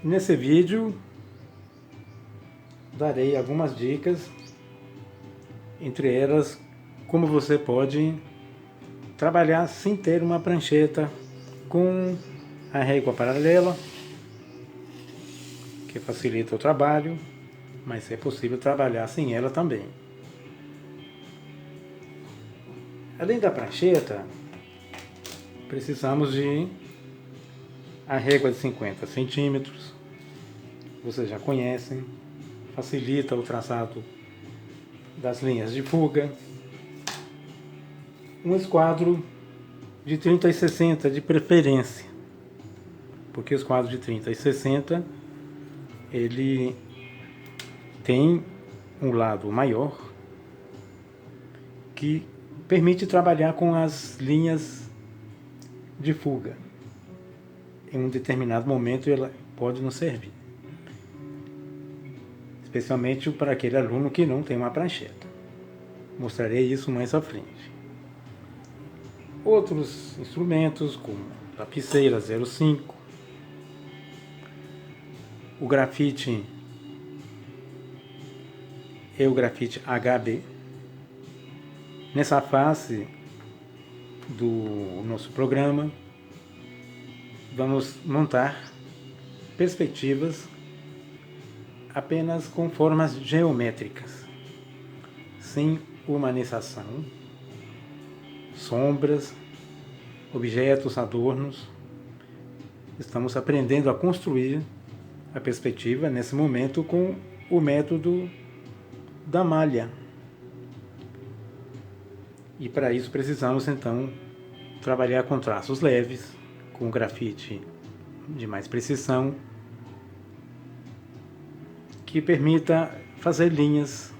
Nesse vídeo darei algumas dicas, entre elas como você pode trabalhar sem ter uma prancheta com a régua paralela, que facilita o trabalho, mas é possível trabalhar sem ela também. Além da prancheta, precisamos de a régua de 50 centímetros, vocês já conhecem, facilita o traçado das linhas de fuga. Um esquadro de 30 e 60 de preferência, porque o esquadro de 30 e 60 ele tem um lado maior que permite trabalhar com as linhas de fuga. Em um determinado momento ela pode nos servir, especialmente para aquele aluno que não tem uma prancheta. Mostrarei isso mais à frente. Outros instrumentos, como lapiseira 05, o grafite é o grafite HB. Nessa fase do nosso programa, vamos montar perspectivas apenas com formas geométricas, sem humanização, sombras, objetos, adornos. Estamos aprendendo a construir a perspectiva nesse momento com o método da malha. E para isso precisamos então trabalhar com traços leves, com grafite de mais precisão, que permita fazer linhas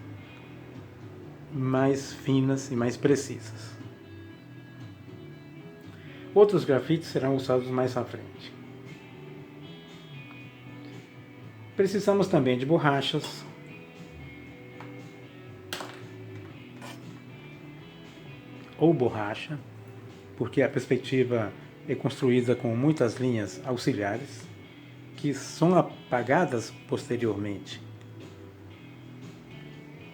mais finas e mais precisas. Outros grafites serão usados mais à frente. Precisamos também de borrachas, ou borracha, porque a perspectiva é construída com muitas linhas auxiliares que são apagadas posteriormente.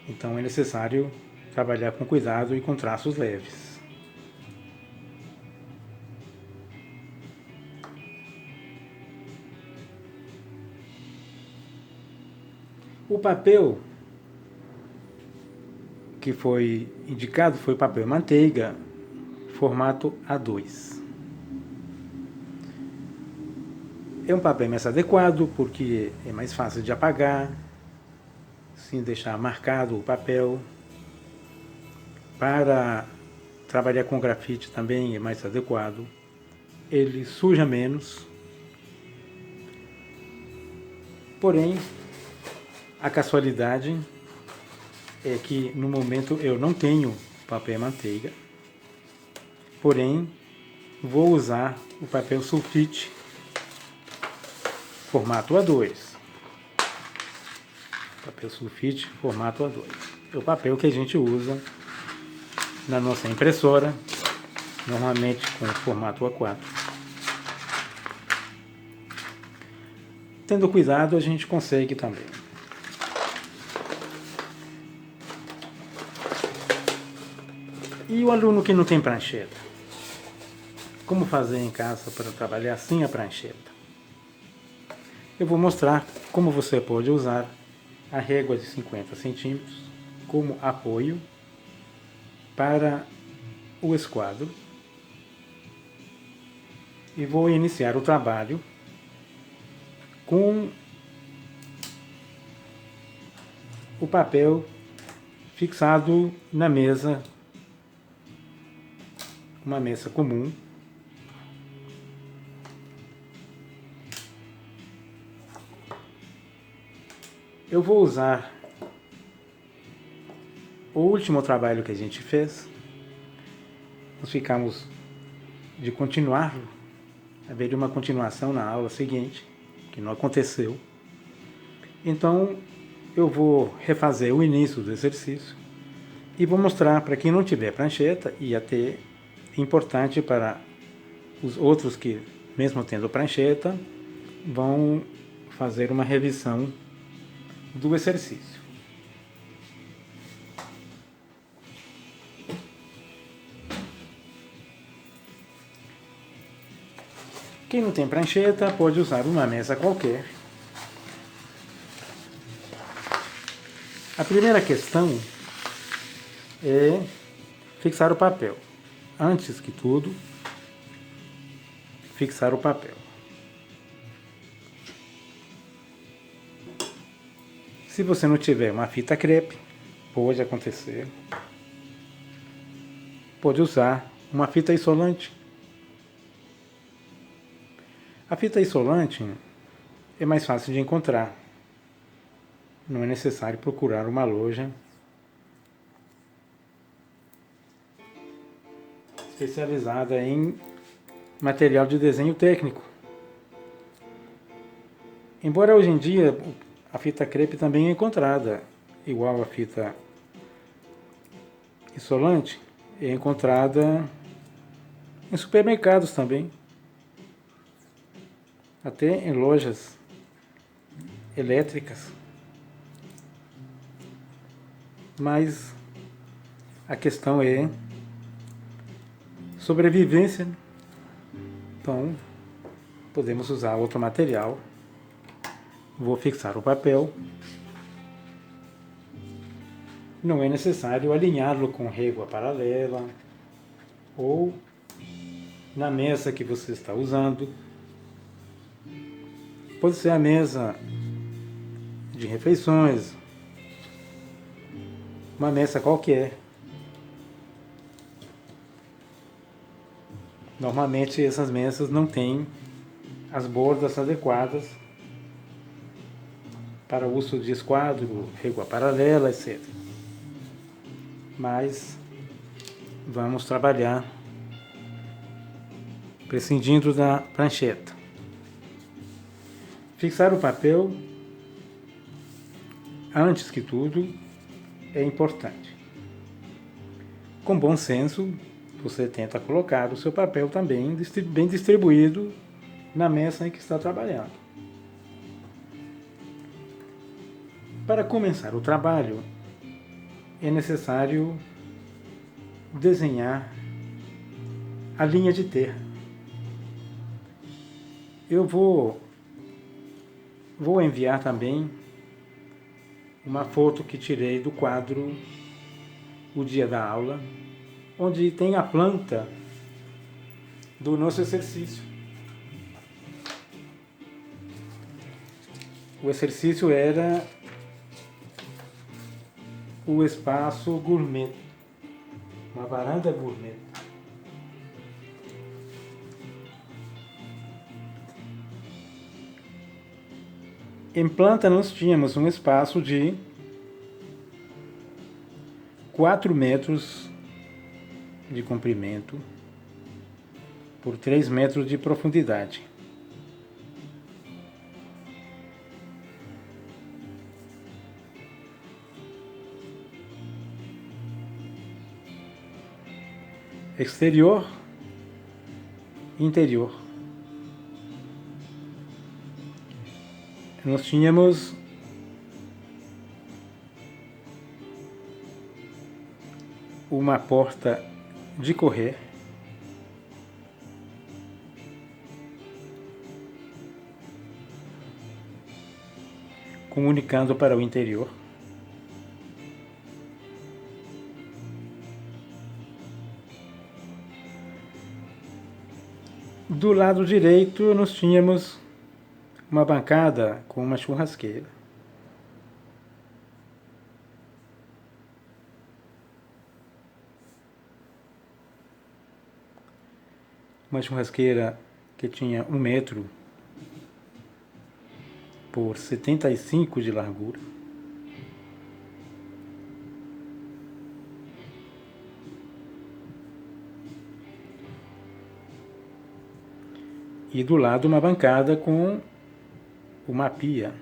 Então é necessário trabalhar com cuidado e com traços leves. O papel que foi indicado foi o papel manteiga, formato A2. É um papel mais adequado porque é mais fácil de apagar, sem deixar marcado o papel. Para trabalhar com grafite também é mais adequado. Ele suja menos. Porém, a casualidade é que no momento eu não tenho papel manteiga, porém vou usar o papel sulfite formato A2. Papel sulfite formato A2. É o papel que a gente usa na nossa impressora, normalmente com o formato A4. Tendo cuidado, a gente consegue também. E o aluno que não tem prancheta? Como fazer em casa para trabalhar sem a prancheta? Eu vou mostrar como você pode usar a régua de 50 centímetros como apoio para o esquadro. E vou iniciar o trabalho com o papel fixado na mesa, uma mesa comum. Eu vou usar o último trabalho que a gente fez. Nós ficamos de continuar, haver uma continuação na aula seguinte, que não aconteceu. Então, eu vou refazer o início do exercício e vou mostrar para quem não tiver prancheta, e até importante para os outros que, mesmo tendo prancheta, vão fazer uma revisão do exercício. Quem não tem prancheta pode usar uma mesa qualquer. A primeira questão é fixar o papel. Antes que tudo, fixar o papel. Se você não tiver uma fita crepe, pode acontecer. Pode usar uma fita isolante. A fita isolante é mais fácil de encontrar. Não é necessário procurar uma loja especializada em material de desenho técnico. Embora hoje em dia a fita crepe também é encontrada, igual a fita isolante, é encontrada em supermercados também. Até em lojas elétricas. Mas a questão é sobrevivência. Então, podemos usar outro material. Vou fixar o papel. Não é necessário alinhá-lo com régua paralela ou na mesa que você está usando. Pode ser a mesa de refeições, uma mesa qualquer. Normalmente essas mesas não têm as bordas adequadas para o uso de esquadro, régua paralela, etc. Mas vamos trabalhar prescindindo da prancheta. Fixar o papel, antes que tudo, é importante. Com bom senso, você tenta colocar o seu papel também bem distribuído na mesa em que está trabalhando. Para começar o trabalho, é necessário desenhar a linha de terra. Eu vou enviar também uma foto que tirei do quadro O Dia da Aula, onde tem a planta do nosso exercício. O exercício era o espaço gourmet, uma varanda gourmet. Em planta nós tínhamos um espaço de 4 metros de comprimento por 3 metros de profundidade. Exterior, interior. Nós tínhamos uma porta de correr, comunicando para o interior. Do lado direito nós tínhamos uma bancada com uma churrasqueira. Uma churrasqueira que tinha 1 metro por 75 de largura. E do lado uma bancada com uma pia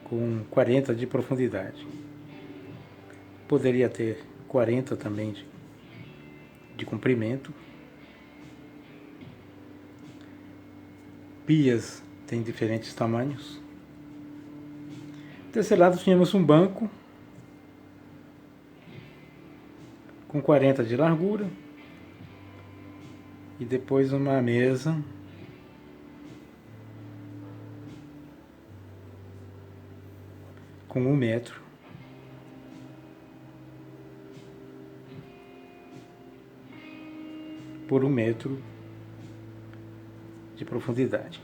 com 40 de profundidade. Poderia ter 40 também de comprimento. pias têm diferentes tamanhos. Desse lado tínhamos um banco com 40 de largura e depois uma mesa com 1 metro por 1 metro de profundidade.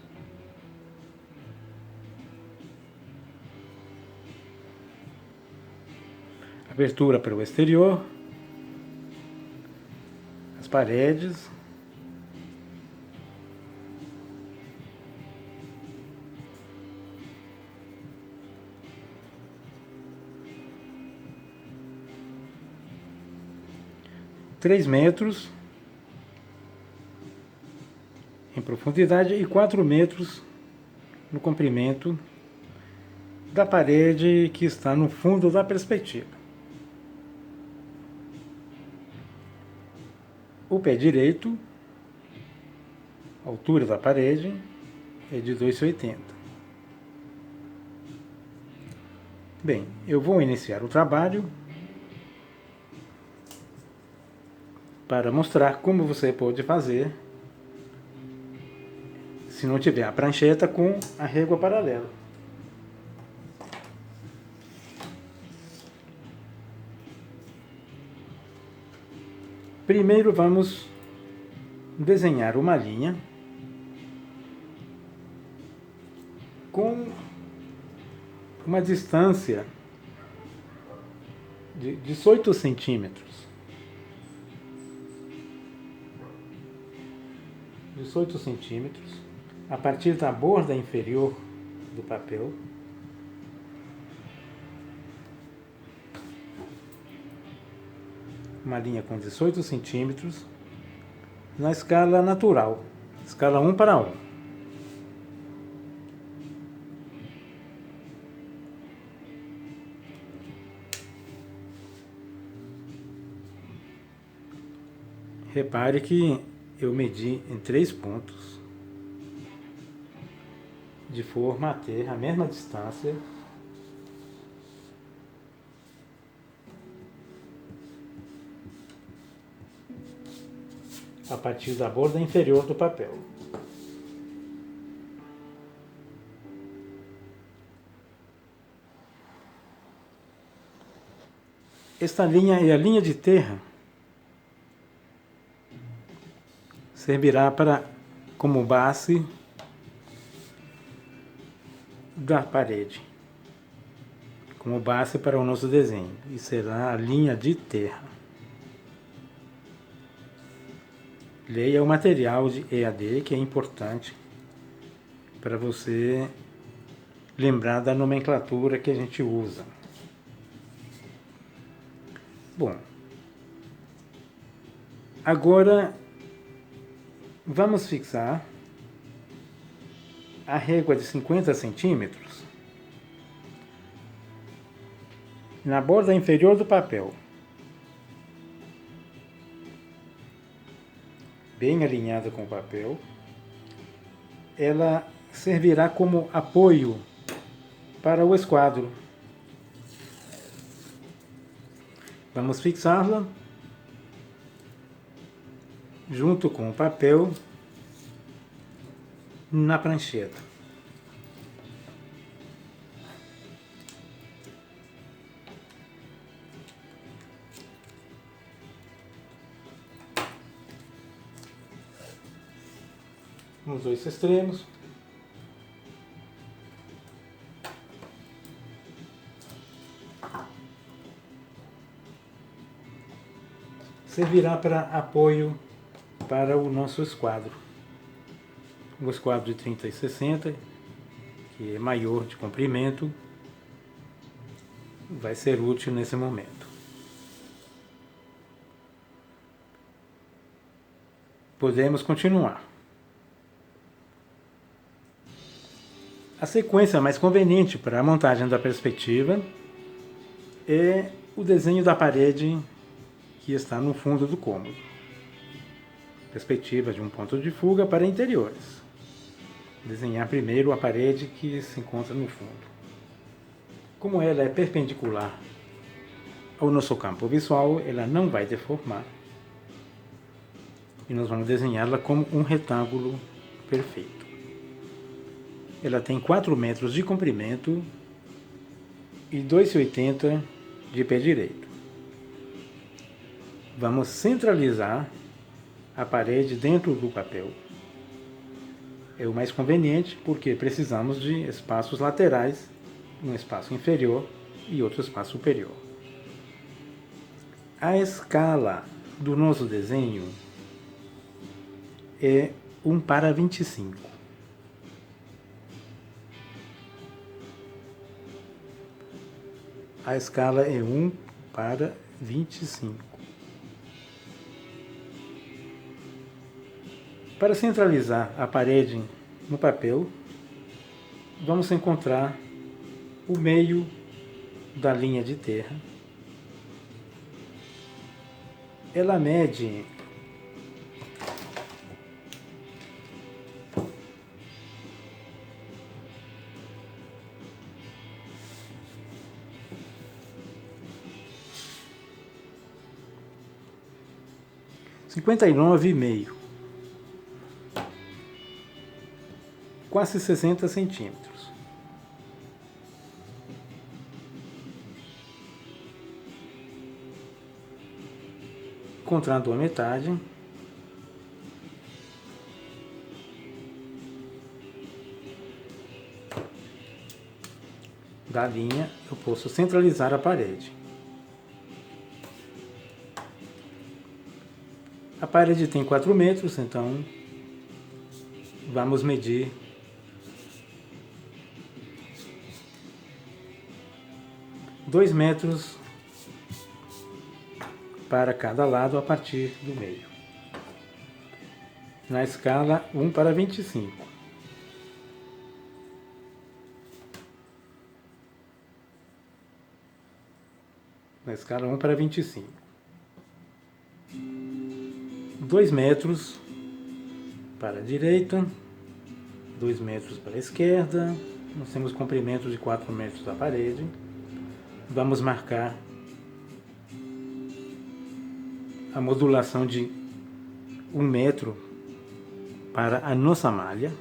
Abertura para o exterior, as paredes, três metros em profundidade e 4 metros no comprimento da parede que está no fundo da perspectiva. O pé direito, a altura da parede, é de 2,80. Bem, eu vou iniciar o trabalho para mostrar como você pode fazer se não tiver a prancheta com a régua paralela. Primeiro vamos desenhar uma linha com uma distância de 18 centímetros. 18 centímetros a partir da borda inferior do papel. Uma linha com 18 centímetros na escala natural, escala 1:1. Repare que eu medi em 3 pontos, de forma a ter a mesma distância a partir da borda inferior do papel. Esta linha é a linha de terra, servirá como base da parede, como base para o nosso desenho, e será a linha de terra. Leia o material de EAD, que é importante para você lembrar da nomenclatura que a gente usa. Bom, agora vamos fixar a régua de 50 centímetros na borda inferior do papel, bem alinhada com o papel. Ela servirá como apoio para o esquadro. Vamos fixá-la junto com o papel na prancheta. Nos 2 extremos. Servirá para apoio para o nosso esquadro. O esquadro de 30 e 60, que é maior de comprimento, vai ser útil nesse momento. Podemos continuar. A sequência mais conveniente para a montagem da perspectiva é o desenho da parede que está no fundo do cômodo. Perspectiva de um ponto de fuga para interiores. desenhar primeiro a parede que se encontra no fundo. Como ela é perpendicular ao nosso campo visual, ela não vai deformar. E nós vamos desenhá-la como um retângulo perfeito. Ela tem 4 metros de comprimento e 2,80 de pé direito. Vamos centralizar a parede dentro do papel. É o mais conveniente porque precisamos de espaços laterais, um espaço inferior e outro espaço superior. A escala do nosso desenho é 1:25. A escala é 1:25. Para centralizar a parede no papel, vamos encontrar o meio da linha de terra. Ela mede 59,5, quase 60 centímetros. Encontrando a metade, da linha, eu posso centralizar a parede. A parede tem 4 metros, então vamos medir 2 metros para cada lado a partir do meio. Na escala 1:25. Na escala 1:25. 2 metros para a direita, 2 metros para a esquerda. Nós temos comprimento de 4 metros da parede. Vamos marcar a modulação de 1 metro para a nossa malha,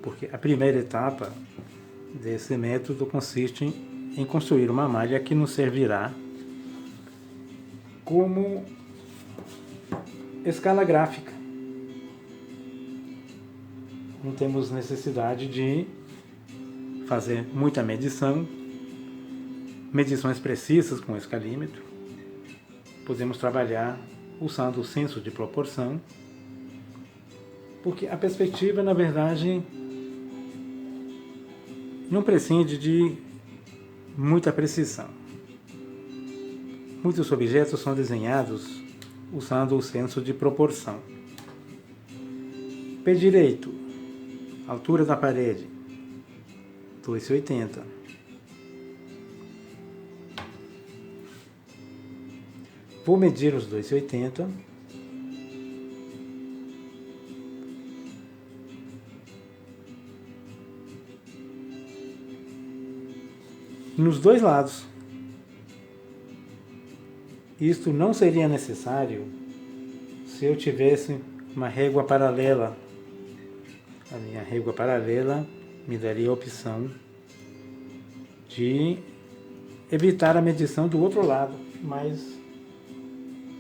porque a primeira etapa desse método consiste em construir uma malha que nos servirá como escala gráfica. Não temos necessidade de fazer muita medições precisas com o escalímetro. Podemos trabalhar usando o senso de proporção, porque a perspectiva, na verdade, não prescinde de muita precisão. Muitos objetos são desenhados usando o senso de proporção. Pé direito, altura da parede, 2,80. Vou medir os 2,80. Nos dois lados. Isto não seria necessário se eu tivesse uma régua paralela. A minha régua paralela me daria a opção de evitar a medição do outro lado, mas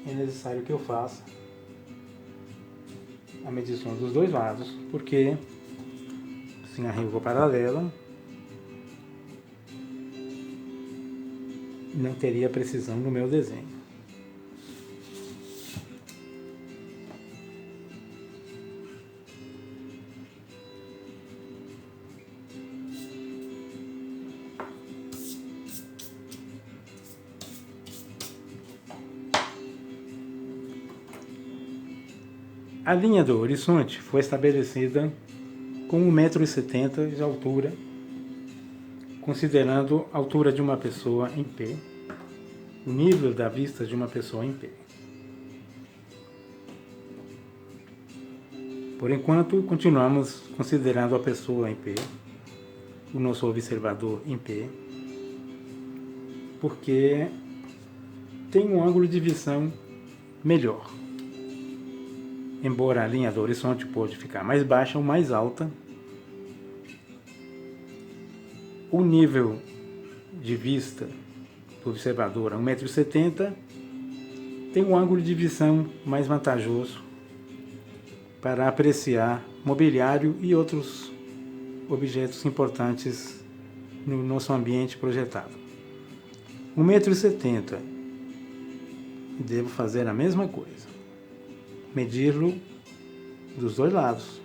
é necessário que eu faça a medição dos dois lados, porque sem a régua paralela não teria precisão no meu desenho. A linha do horizonte foi estabelecida com 1,70 m de altura, considerando a altura de uma pessoa em pé, o nível da vista de uma pessoa em pé. Por enquanto, continuamos considerando a pessoa em pé, o nosso observador em pé, porque tem um ângulo de visão melhor. Embora a linha do horizonte pode ficar mais baixa ou mais alta, o nível de vista do observador a 1,70 m tem um ângulo de visão mais vantajoso para apreciar mobiliário e outros objetos importantes no nosso ambiente projetado. 1,70 m, devo fazer a mesma coisa, medi-lo dos dois lados.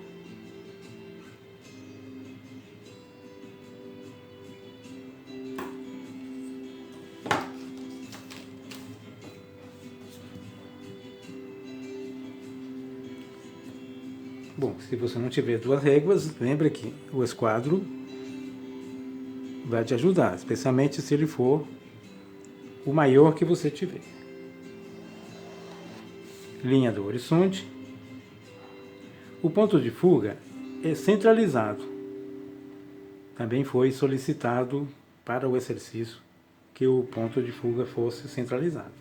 Bom, se você não tiver duas réguas, lembra que o esquadro vai te ajudar, especialmente se ele for o maior que você tiver. Linha do horizonte. O ponto de fuga é centralizado. Também foi solicitado para o exercício que o ponto de fuga fosse centralizado.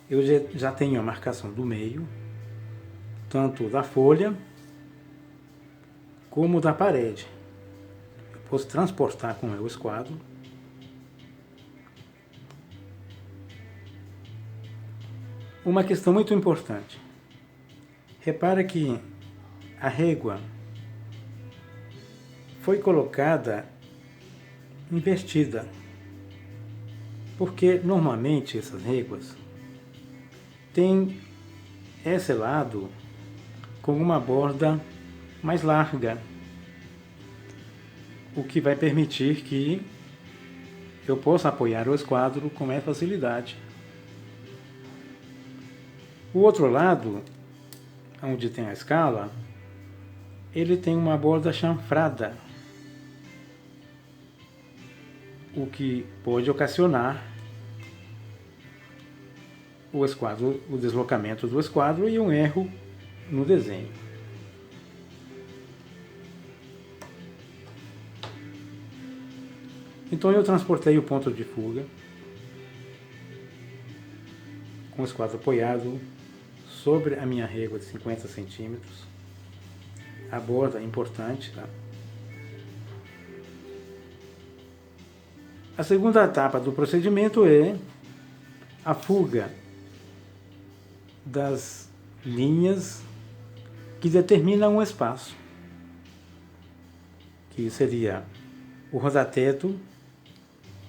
Eu já tenho a marcação do meio, tanto da folha como da parede. Eu posso transportar com o meu esquadro. Uma questão muito importante. Repara que a régua foi colocada invertida, porque normalmente essas réguas têm esse lado com uma borda mais larga, o que vai permitir que eu possa apoiar o esquadro com mais facilidade. O outro lado, onde tem a escala, ele tem uma borda chanfrada, o que pode ocasionar o deslocamento do esquadro e um erro no desenho. Então eu transportei o ponto de fuga com o esquadro apoiado sobre a minha régua de 50 centímetros. A borda é importante, tá? A segunda etapa do procedimento é a fuga das linhas que determinam o espaço, que seria o rodateto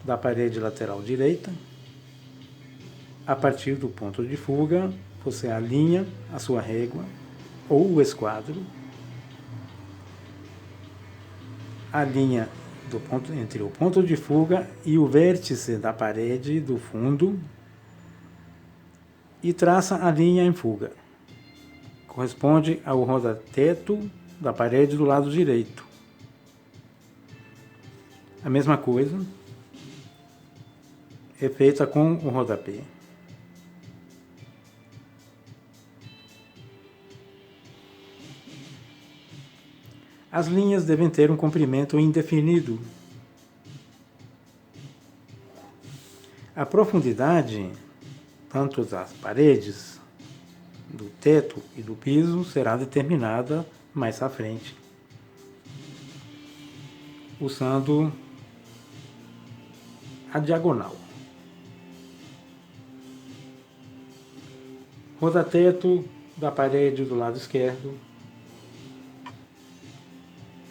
da parede lateral direita. A partir do ponto de fuga, você alinha a sua régua ou o esquadro, a linha do ponto, entre o ponto de fuga e o vértice da parede do fundo, e traça a linha em fuga. Corresponde ao rodateto da parede do lado direito. A mesma coisa é feita com o rodapé. As linhas devem ter um comprimento indefinido. A profundidade, tanto das paredes, do teto e do piso, será determinada mais à frente, usando a diagonal. Rodateto da parede do lado esquerdo.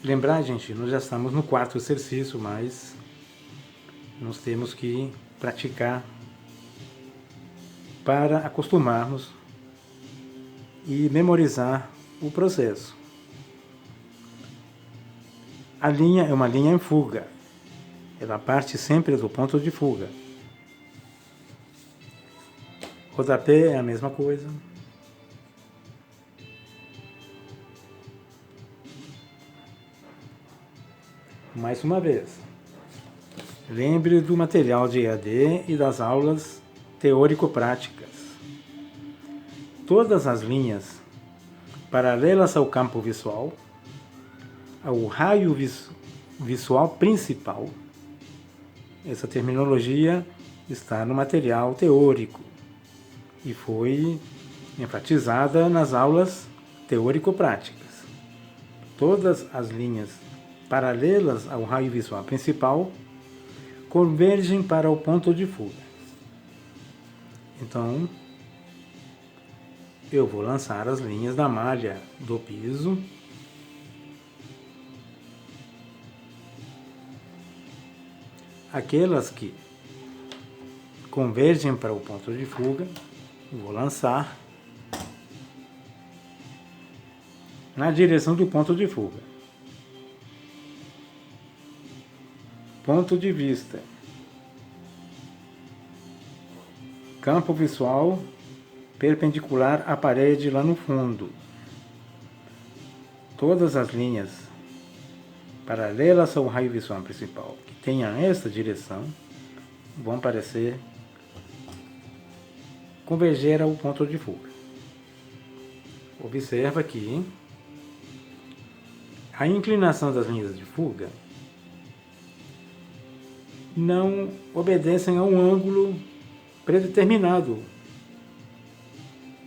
Lembrar, gente, nós já estamos no quarto exercício, mas nós temos que praticar para acostumarmos e memorizar o processo. A linha é uma linha em fuga. Ela parte sempre do ponto de fuga. Rodapé é a mesma coisa. Mais uma vez, lembre do material de EAD e das aulas teórico-práticas. Todas as linhas paralelas ao campo visual, ao raio visual principal. Essa terminologia está no material teórico e foi enfatizada nas aulas teórico-práticas. Todas as linhas paralelas ao raio visual principal convergem para o ponto de fuga. Então, eu vou lançar as linhas da malha do piso. Aquelas que convergem para o ponto de fuga, eu vou lançar na direção do ponto de fuga. Ponto de vista. Campo visual perpendicular à parede lá no fundo. Todas as linhas paralelas ao raio visual principal que tenham esta direção vão converger ao ponto de fuga. Observa que a inclinação das linhas de fuga não obedecem a um ângulo predeterminado,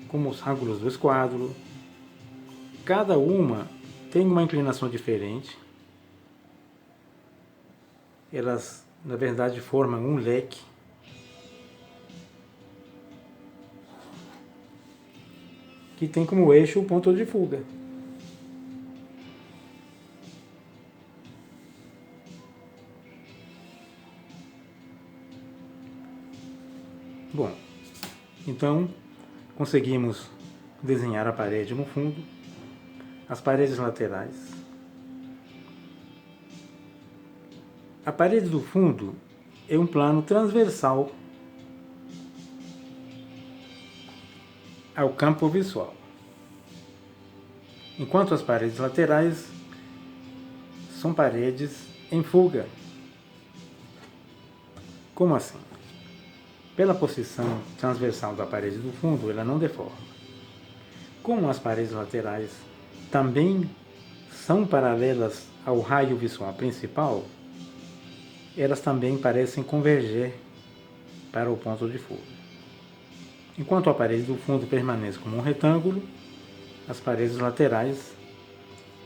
como os ângulos do esquadro. Cada uma tem uma inclinação diferente. Elas, na verdade, formam um leque. Que tem como eixo o ponto de fuga. Bom, então conseguimos desenhar a parede no fundo, as paredes laterais. A parede do fundo é um plano transversal ao campo visual, enquanto as paredes laterais são paredes em fuga. Como assim? Pela posição transversal da parede do fundo, ela não deforma. Como as paredes laterais também são paralelas ao raio visual principal, elas também parecem converger para o ponto de fuga. Enquanto a parede do fundo permanece como um retângulo, as paredes laterais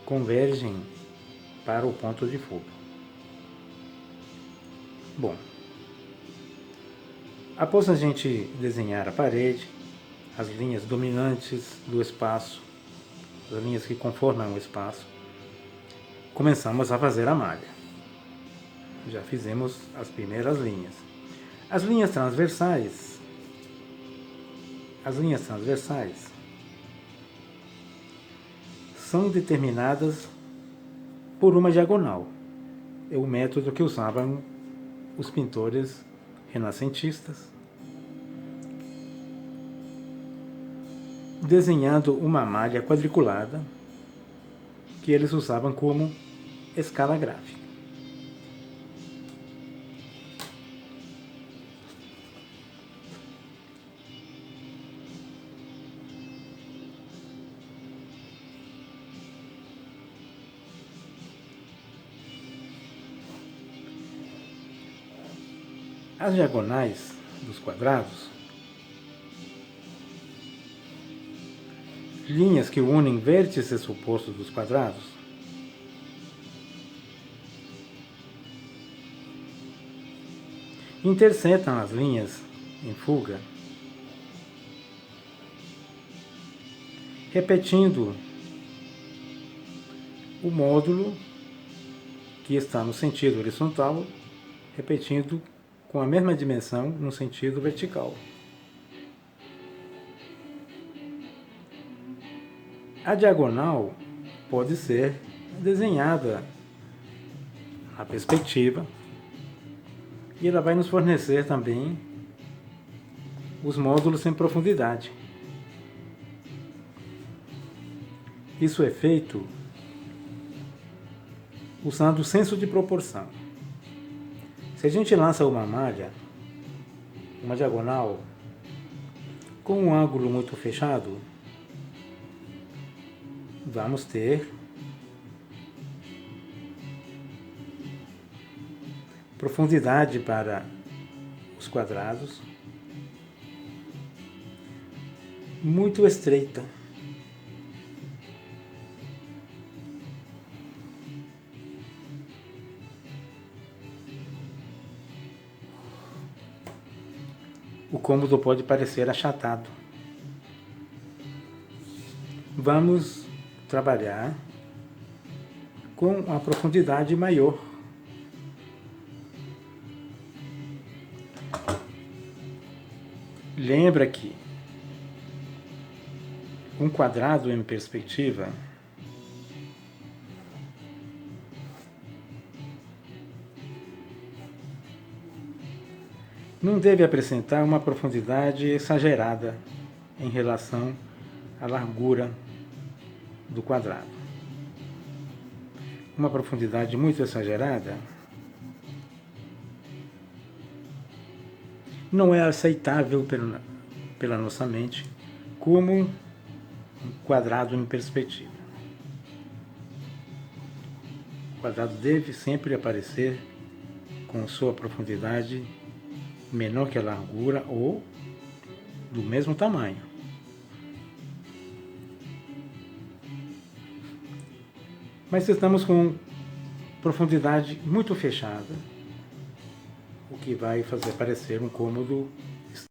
convergem para o ponto de fuga. Bom, após a gente desenhar a parede, as linhas dominantes do espaço, as linhas que conformam o espaço, começamos a fazer a malha. Já fizemos as primeiras linhas. As linhas transversais são determinadas por uma diagonal. É o método que usavam os pintores renascentistas, desenhando uma malha quadriculada que eles usavam como escala gráfica. As diagonais dos quadrados, linhas que unem vértices opostos dos quadrados, interceptam as linhas em fuga, repetindo o módulo que está no sentido horizontal, repetindo com a mesma dimensão no sentido vertical. A diagonal pode ser desenhada na perspectiva e ela vai nos fornecer também os módulos em profundidade. Isso é feito usando o senso de proporção. Se a gente lança uma malha, uma diagonal, com um ângulo muito fechado, vamos ter profundidade para os quadrados muito estreita. O cômodo pode parecer achatado. Vamos trabalhar com uma profundidade maior. Lembra que um quadrado em perspectiva não deve apresentar uma profundidade exagerada em relação à largura do quadrado. Uma profundidade muito exagerada não é aceitável pela nossa mente como um quadrado em perspectiva. O quadrado deve sempre aparecer com sua profundidade menor que a largura ou do mesmo tamanho. Mas estamos com profundidade muito fechada, o que vai fazer parecer um cômodo